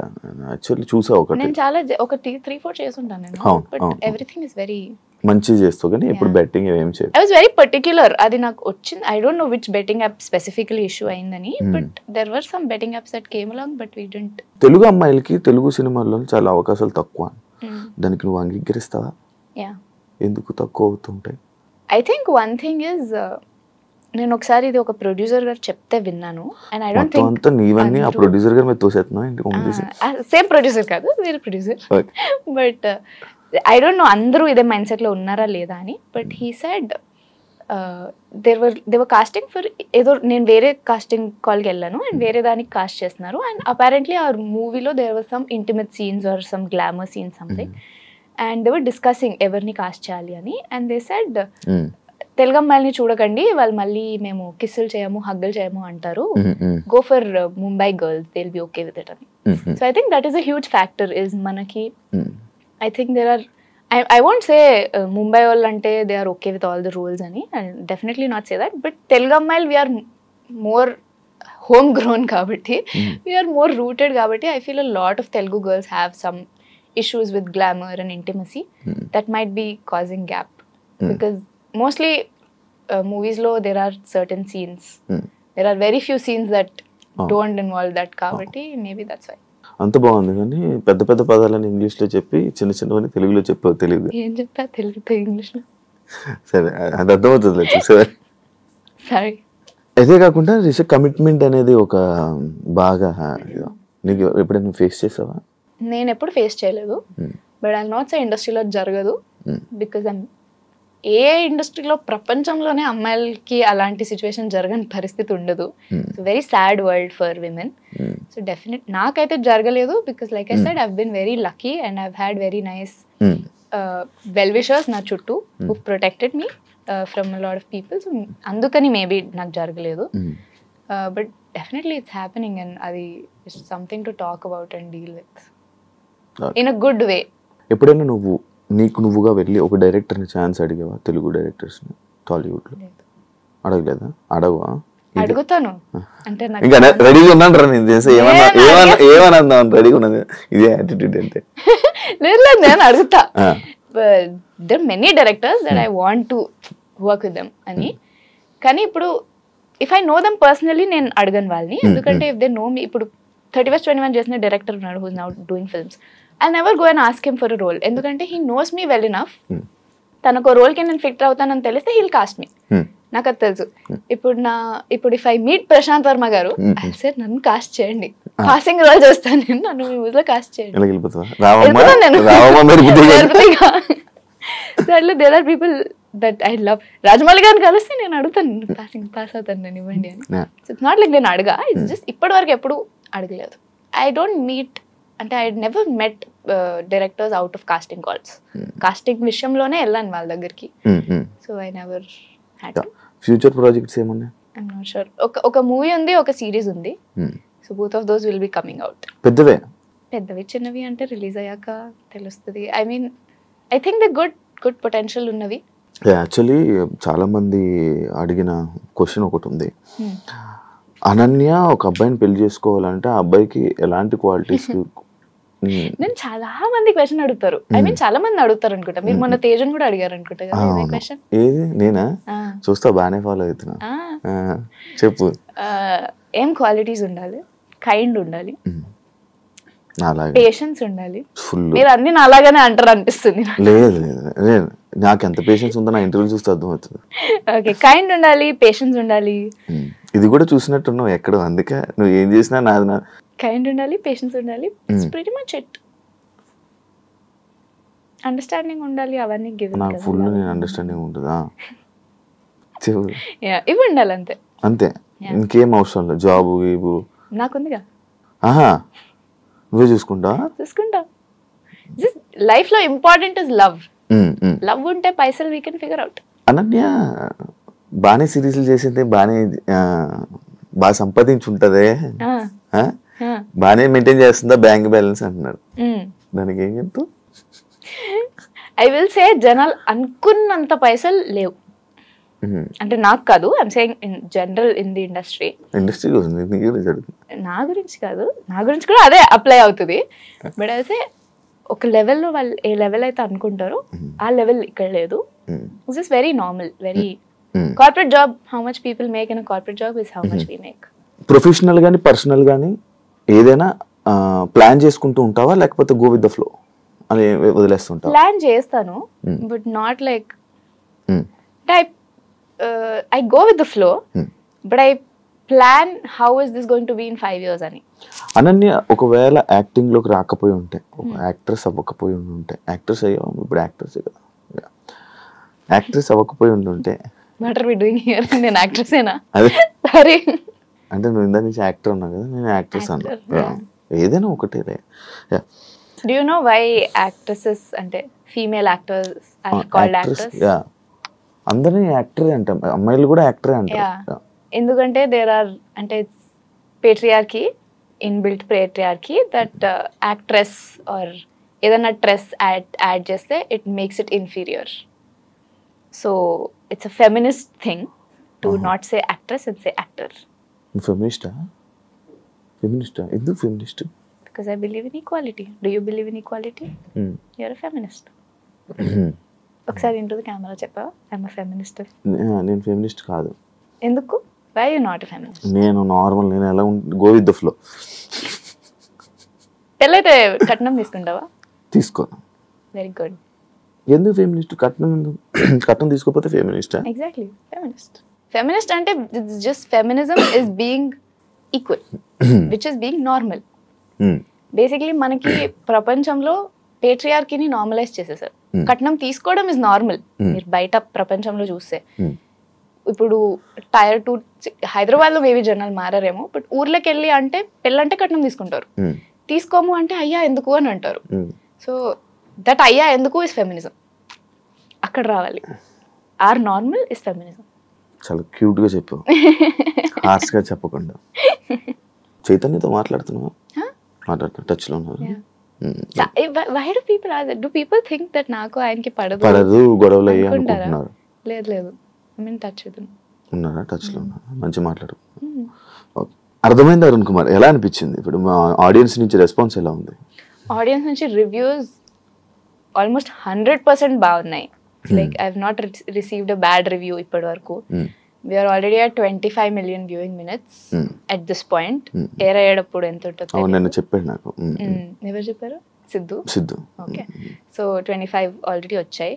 యాక్చువల్లీ, చూసా ఒకటి. నేను చాలా ఒక 3-4 చేసి ఉంటాను నేను. బట్ ఎవ్రీథింగ్ ఇస్ వెరీ మంచిగా చేస్తావు, కానీ ఎప్పుడు బెట్టింగ్ ఏం చేయవు. I was very particular. అది నాకు వచ్చింది. I don't know which betting app specifically issue అయిందని, but there were some betting apps that came along, but we didn't. Telugu అమ్మాయిలకి తెలుగు సినిమాల్లో చాలా అవకాశాలు తక్కువ. దానికి నువ్వు అంగీకరిస్తావా? ఎందుకు తక్కువ అవుతుంటాయి? I think one thing is, నేను ఒకసారి ఇది ఒక ప్రొడ్యూసర్ గారు చెప్తే విన్నాను, అండ్ ఐ డోంట్ థింక్ అంతా నీవన్నీ ఆ ప్రొడ్యూసర్ గారి మీద తోసేస్తున్నావు. సేమ్ ప్రొడ్యూసర్ కాదు, వేరే producer. But I don't know అందరూ ఇదే మైండ్ సెట్ లో ఉన్నారా లేదా అని. But he said they were casting for ఏదో, నేను వేరే కాస్టింగ్ కాల్కి వెళ్ళాను అండ్ వేరే దానికి కాస్ట్ చేస్తున్నారు, అండ్ అపారెంట్లీ ఆ మూవీలో there was some intimate scenes or some glamour scenes something, and they were discussing ఎవరిని కాస్ట్ చేయాలి అని. అండ్ దే సెడ్ తెలుగు అమ్మాయిని చూడకండి, వాళ్ళు మళ్ళీ మేము కిస్సులు చేయము హగ్గులు చేయము అంటారు, go for Mumbai girls, they will be okay with it అని. So I think that is a huge factor is మనకి. I think there are, I won't say Mumbai all ante they are okay with all the rules ani, I'll definitely not say that, but Telugu Ammayil we are more homegrown kabatti, we are more rooted kabatti. I feel a lot of Telugu girls have some issues with glamour and intimacy that might be causing gap, because mostly movies lo there are certain scenes, there are very few scenes that don't involve that kabatti, maybe that's why. అంత బాగుంది, కానీ పెద్ద పెద్ద పదాలని English లో చెప్పి చిన్న చిన్నవని తెలుగులో చెప్పావు. తెలుగు ఏం చెప్పా తెలుగుతో ఇంగ్లీష్ లో? సరే, అది అర్థమవుతుంది చూసావా. సరే, అదే కాకుండా కమిట్మెంట్ అనేది ఒక బాగా నీకు ఎప్పుడైనా ఫేస్ చేసావా? నేను ఎప్పుడు ఫేస్ చేయలేదు, బట్ ఐ నాట్ సే ఇండస్ట్రీలో జరగదు, బికాజ్ ఏ ఇండస్ట్రీలో ప్రపంచంలోనే అమ్మాయిలకి అలాంటి సిచ్యువేషన్ జరగని పరిస్థితి ఉండదు. It's very sad world for women. So definite నాకైతే జరగలేదు, because like I said I've been very lucky and I've had very nice well wishers నా చుట్టూ who protected me from a lot of people. So అందుకని maybe నాకు జరగలేదు, but definitely it's happening and అది it's something to talk about and deal with in a good way. ఎప్పుడైనా నువ్వు నీకు నువ్వుగా వెళ్ళి ఒక డైరెక్టర్ని ఛాన్స్ అడిగావా? తెలుగు డైరెక్టర్స్ని టాలీవుడ్లో అడగలేదా? అడగవా? అడుగుతాను అంటే ఇంకా రెడీగా ఉన్నాను రా నేను చేసే ఏమన్నా రెడీగా ఉన్నది, ఇదే యాటిట్యూడ్ అంటే. లేదు లేదు, నేను అడుగుతా. There many directors that I want to work with them అని, కానీ ఇప్పుడు if I know them personally నేను అడగను వాళ్ళని, ఎందుకంటే ఇఫ్ దే నో మీ, ఇప్పుడు 31st చేసిన డైరెక్టర్ ఉన్నాడు whose now doing films, I'll never go and ask him for a role, ఎందుకంటే he knows me well enough. తనకు రోల్కి నేను ఫిట్ అవుతానని తెలిస్తే he'll cast me. నాకు అది తెలుసు. ఇప్పుడు if I meet Prashanth Varma గారు, సార్ నన్ను కాస్ట్ చేయండి, కాస్టింగ్ రోల్ చేస్తాను నేను, నన్ను మీ ఊళ్ళో కాస్ట్ చేయండి. There are people that I love. Rajamouli గారిని కలిస్తే నేను అడుగుతాను, పాస్ అవుతాను నేను, ఇవ్వండి అని. సో ఇట్స్ నాట్ లైక్ నేను అడగా, ఇట్స్ జస్ట్ ఇప్పటి వరకు ఎప్పుడు అడగలేదు. ఐ డోంట్ మీట్, అంటే I never met directors out of casting calls. Casting విషయంలోనే వెళ్ళాను వాళ్ళ దగ్గరికి. So I never had. Future projects ఏమన్నా? I'm not sure. ఒక మూవీ ఉంది, ఒక సిరీస్ ఉంది. So both of those will be coming out. పెద్దవి చిన్నవి అంటే రిలీజ్ అయ్యాక తెలుస్తుంది. I mean I think the good potential ఉన్నవి. యాక్చువల్లీ చాలా మంది అడిగిన క్వశ్చన్ ఒకటి ఉంది, అనన్య ఒక అబ్బాయిని పెళ్లి చేసుకోవాలంటే ఆ అబ్బాయికి ఎలాంటి క్వాలిటీస్? నేను చాలా మంది క్వశ్చన్ అడుగుతారు, ఐ మీన్ చాలా మంది అడుగుతారు అనుకుంటా. మీరు మొన్న తేజన్ కూడా అడిగారు అనుకుంటా కదా ఇదే క్వశ్చన్. ఏది? నేనా? చూస్తా, బాగానే ఫాలో అవుతున్నా. చెప్పు. ఏం క్వాలిటీస్ ఉండాలి? కైండ్ ఉండాలి, పేషెన్స్ ఉండాలి. మీరు అన్ని నాలాగానే అంటారు అనిపిస్తుంది. లేదు లేదు, నాకు ఎంత పేషెన్స్ ఉందో నా ఇంటర్వ్యూ చూస్తే అర్థమవుతుంది. ఓకే, కైండ్ ఉండాలి, పేషెన్స్ ఉండాలి. ఇది కూడా చూసినట్టున్నావు ఎక్కడో, అందుకే నువ్వు ఏం చేసినా నాది. కైండ్ ఉండాలి, పేషెన్స్ ఉండాలి, it's pretty much it. Understanding ఉండాలి, అవన్నీ గివ్. నాకు ఫుల్ నేను అండర్స్టాండింగ్ ఉంటుందా? ఇవి ఉండాలి అంతే. అంతే, ఇంకేం అవసరం లేదు. జాబ్ గీబు నాకుందిగా. ఆహా, నువ్వే చూసుకుంటా. లైఫ్ లో ఇంపార్టెంట్ ఇస్ లవ్. లవ్ ఉంటే పైసలు we can figure out. Ananya బానే సిరీస్లు చేసింది, బాగా సంపాదించుంటదే, బానే మెయింటైన్ చేస్తుందా బ్యాంక్ బ్యాలెన్స్ అంటున్నారు, దానికి ఏం చెప్తావు? ఐ విల్ సే జనాలు అనుకున్నంత పైసలు లేవు. అంటే నాకు కాదు, I'm saying in general in the industry. నా గురించి కాదు, నా గురించి కూడా అదే అప్లై అవుతుంది. బట్ అయితే ఒక లెవెల్లో వాళ్ళు ఏ లెవెల్ అయితే అనుకుంటారో ఆ లెవెల్ ఇక్కడ లేదు. It's just very normal, very corporate job. How much people make in corporate job is how much we make. Professional గానీ పర్సనల్ గానీ ఏదైనా ప్లాన్ చేసుకుంటూ ఉంటావా, లేకపోతే గో విత్ ద ఫ్లో అది వదిలేస్తుంటావు? ప్లాన్ చేస్తాను, but not like I go with the flow, but I plan how is this going to be in 5 years అని. అనన్య ఒకవేళ యాక్టింగ్ లోకి రాకపోయి ఉంటే, ఒక యాక్ట్రెస్ అవ్వకపోయి ఉంటే, యాక్ట్రెస్ అయ్యావు ఇప్పుడు, యాక్ట్రెస్ కదా, యాక్ట్రెస్ అవ్వకపోయి ఉంటుంటే what are we doing here? నేను యాక్ట్రెసేనా? అదే సారీ, అంటే నువ్వు ఇందా నుంచి యాక్టర్ అన్నావు కదా, నేను యాక్ట్రెస్ అన్నా. ఏదైనా ఒకటే. Do you know why actresses అంటే female actors are called actors? అందరినీ యాక్టరే అంటాం, అమ్మాయిలు కూడా యాక్టరే అంటారు. ఎందుకంటే దేర్ ఆర్ అంటే patriarchy, inbuilt patriarchy, that actress or ఏదైనా ట్రెస్ యాడ్ చేస్తే it makes it inferior. So it's a feminist thing to not say actress and say actor. ఫెమినిస్టా? ఎందుకు feminist? Because I believe in equality. Do you believe in equality? You're a feminist. ఒకసారి into camera చెప్పావా I'm a feminist? నేను feminist కాదు. ఎందుకు? Why you not a feminist? నేను normal, నేను ఎలా గో విత్ ద ఫ్లో. పెళ్ళైతే కట్నం తీసుకుంటావా? తీసుకోను. Very good. ఎందుకు ఫెమినిస్ట్? కట్నం ఎందుకు? కట్నం తీసుకోకపోతే ఫెమినిస్టా? ఎగ్జాక్ట్లీ, ఫెమినిస్ట్ అంటే it's just feminism is being equal, which is being normal. Basically మనకి ప్రపంచంలో పేట్రియార్కీని నార్మలైజ్ చేసేసారు. కట్నం తీసుకోవడం ఇస్ నార్మల్. మీరు బయట ప్రపంచంలో చూస్తే ఇప్పుడు టైర్ 2 హైదరాబాద్ లో మేబీ జనాలు మారారేమో, బట్ ఊర్లోకి వెళ్ళి అంటే పెళ్ళంటే కట్నం తీసుకుంటారు. తీసుకోము అంటే అయ్యా ఎందుకు అని అంటారు. సో దట్ అయ్యా ఎందుకు ఇస్ ఫెమినిజం. అక్కడ రావాలి. Or normal is feminism. చాలా క్యూట్ గా చెప్పు, హార్ష్ గా చెప్పకుండా. చైతన్యతో మాట్లాడుతున్నావా? టచ్ లో ఉన్నారు. Why do people ask that? Do people think that నాకు ఆయనకి పడదు గొడవలు అయ్యి అనుకుంటున్నారు? లేదు, ఐ మీన్ టచ్ విత్ ఉన్నారా? టచ్ లో ఉన్నారు. మంచి మాట్లాడు. అర్థమైంది అరుణ్ కుమార్, ఎలా అనిపించింది ఇప్పుడు మా ఆడియన్స్ నుంచి రెస్పాన్స్ ఎలా ఉంది? ఆడియన్స్ నుంచి రివ్యూస్ ఆల్మోస్ట్ 100% బాగున్నాయి. Like I have not received a bad review ఇప్పటి వరకు. We are already at 25 million viewing minutes at this point. Air అయ్యేటప్పుడు ఎంత ఉంటుందో నేను చెప్పాను నాకు. ఎవరు చెప్పారు? సిద్ధు. ఓకే, సో 25 ఆల్రెడీ వచ్చాయి.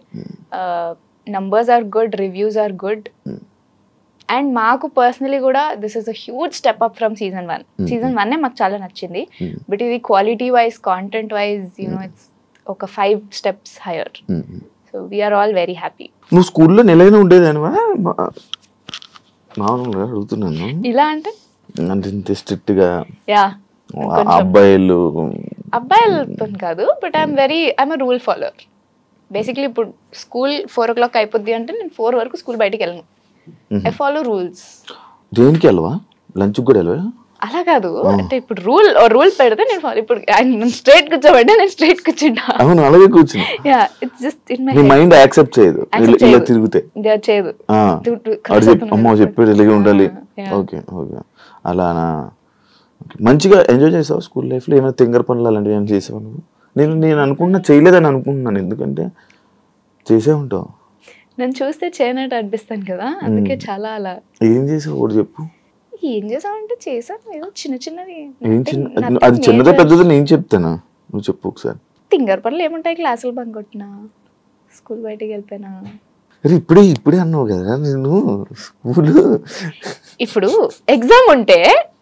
Numbers are good, reviews are good. And మాకు పర్సనలీ కూడా this is a huge step up from season 1. Season 1 మాకు చాలా నచ్చింది, బట్ ఇది quality wise, content wise, it's ఒక 5 steps higher. So we're all very happy. నువ్వు స్కూల్లో నెలైనా ఉండేదానివా? మామూలుగా అడుగుతున్నాను. ఇలా అంటే ఇంత స్ట్రిక్ట్ గా అబ్బాయిలతో కాదు, but I'm a rule follower. Basically ఇప్పుడు స్కూల్ 4 o'clock అయిపోద్ది అంటే నేను 4 వరకు స్కూల్ బయటికి వెళ్ళను. I follow rules. దేనికి వెళ్ళవా? లంచ్ కూడా వెళ్ళవా? అలా కాదు, అంటే ఇప్పుడు రూల్ పెడితే నేను ఫాలో. ఇప్పుడు ఆయన స్ట్రైట్ కూర్చోబెట్టే నేను స్ట్రైట్ కూర్చుంటా. అవును, అలాగే కూర్చుని. Yeah, it's just in my mind accept చేయదు. ఇలా తిరిగితే చేయదు. అమ్మో చెప్పేది ఇలాగే ఉండాలి. ఓకే ఓకే, అలానా. మంచిగా ఎంజాయ్ చేసావు స్కూల్ లైఫ్ లో? ఏమైనా తింగర పనులు అలాంటివి ఏమైనా చేసావు నువ్వు? నేను అనుకున్నా చేయలేదని అనుకుంటున్నాను, ఎందుకంటే చేసే ఉంటావు. నన్ను చూస్తే చేయనట్టు అనిపిస్తాను కదా, అందుకే చాలా అలా. ఏం చేసావు కూడా చెప్పు. ఏం చేసావంటే చేసాను ఏదో చిన్నవి. అది చిన్నదే పెద్దది నేను చెప్తానా, నువ్వు చెప్పు ఒకసారి. తింగర్ పనులు ఏముంటాయి? క్లాసులు బంక్ కొట్టినా, స్కూల్ బయటికి వెళ్ళిపోయినా. ఇప్పుడే అన్నావు కదా నేను స్కూల్. ఇప్పుడు ఎగ్జామ్ ఉంటే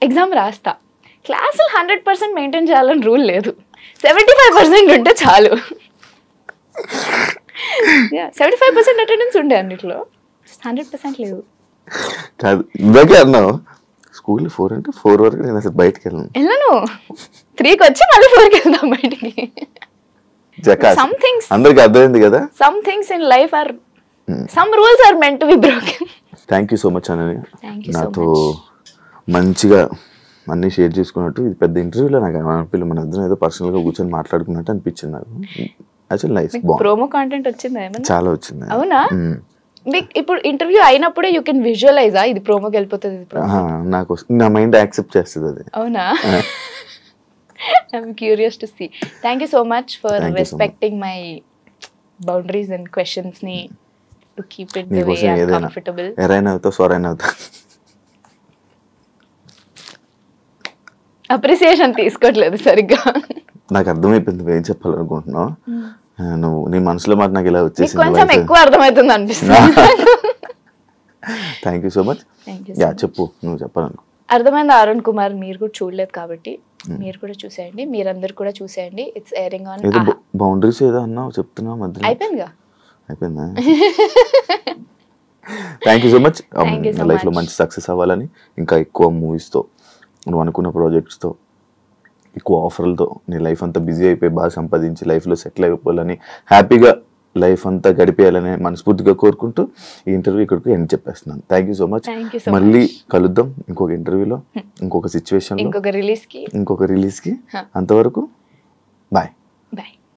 ఎగ్జామ్ రాస్తా. క్లాసులు 100% మెయింటైన్ చేయాలని రూల్ లేదు. 75% ఉంటే చాలు. 75% అటెండెన్స్ ఉండే అన్నిట్లో, 100% లేదు. కాదు, ఇందాకే అన్నావు స్కూల్ 4 అంటే 4 వరకు నేను అసలు బయటకు వెళ్ళను. 3కి వచ్చి మళ్ళీ 4కి వెళ్దాం బయటికి. అందరికి అర్థమైంది కదా. Some things in life are, some rules are meant to be broken. Thank you so much Ananya, నాతో మంచిగా అన్ని షేర్ చేసుకున్నట్టు. ఇది పెద్ద ఇంటర్వ్యూలో నాకు అనిపించలేదు, మన ఇద్దరం ఏదో పర్సనల్ గా కూర్చొని మాట్లాడుకున్నట్టు అనిపించింది నాకు. Actually nice. ప్రోమో కంటెంట్ వచ్చిందా? చాలా వచ్చింది. అవునా? ఇప్పుడు ఇంటర్వ్యూ అయినప్పుడే యూ కెన్ విజువలైజ్ ఇది ప్రోమోకి వెళ్ళిపోతుంది. నాకు నా మైండ్ యాక్సెప్ట్ చేస్తుంది అది. అవునా? I'm curious to see. Thank you so much for respecting my boundaries and questions ని to keep it the way I am comfortable. ఎరైనా అవుతా సోరైనా అవుతా. అప్రిసియేషన్ తీసుకోవట్లేదు సరిగ్గా. నాకు అర్థమైపోయింది నువ్వేం చెప్పాలనుకుంటున్నావు. నువ్వు నీ మనసులో మాట నాకు ఇలా వచ్చేసింది. కొంచెం ఎక్కువ అర్థమవుతుంది అనిపిస్తుంది. Thank you so much. Yeah చెప్పు, నువ్వు చెప్పాలనుకో. అర్థమైంది అరుణ్ కుమార్, మీరు కూడా చూడలేదు కాబట్టి మీరు కూడా చూసేయండి, మీరందరు కూడా చూసేయండి. It's airing on. ఏదో బౌండరీస్ ఏదో అన్నావు చెప్తున్నావు మధ్యలో. అయిపోయిందిగా. అయిపోయిందా? Thank you so much. లైఫ్లో మంచి సక్సెస్ అవ్వాలని, ఇంకా ఎక్కువ మూవీస్తో, నువ్వు అనుకున్న ప్రాజెక్ట్స్తో, ఎక్కువ ఆఫర్లతో నీ లైఫ్ అంతా బిజీ అయిపోయి బాగా సంపాదించి లైఫ్లో సెటిల్ అయిపోవాలని, హ్యాపీగా లైఫ్ అంతా గడిపేయాలని మనస్ఫూర్తిగా కోరుకుంటూ ఈ ఇంటర్వ్యూ ఇక్కడికి ఎండ్ చెప్పేస్తున్నాను. Thank you so much. మళ్ళీ కలుద్దాం ఇంకొక ఇంటర్వ్యూలో, ఇంకొక సిచ్యువేషన్లో, ఇంకొక రిలీజ్కి. అంతవరకు బాయ్. బాయ్.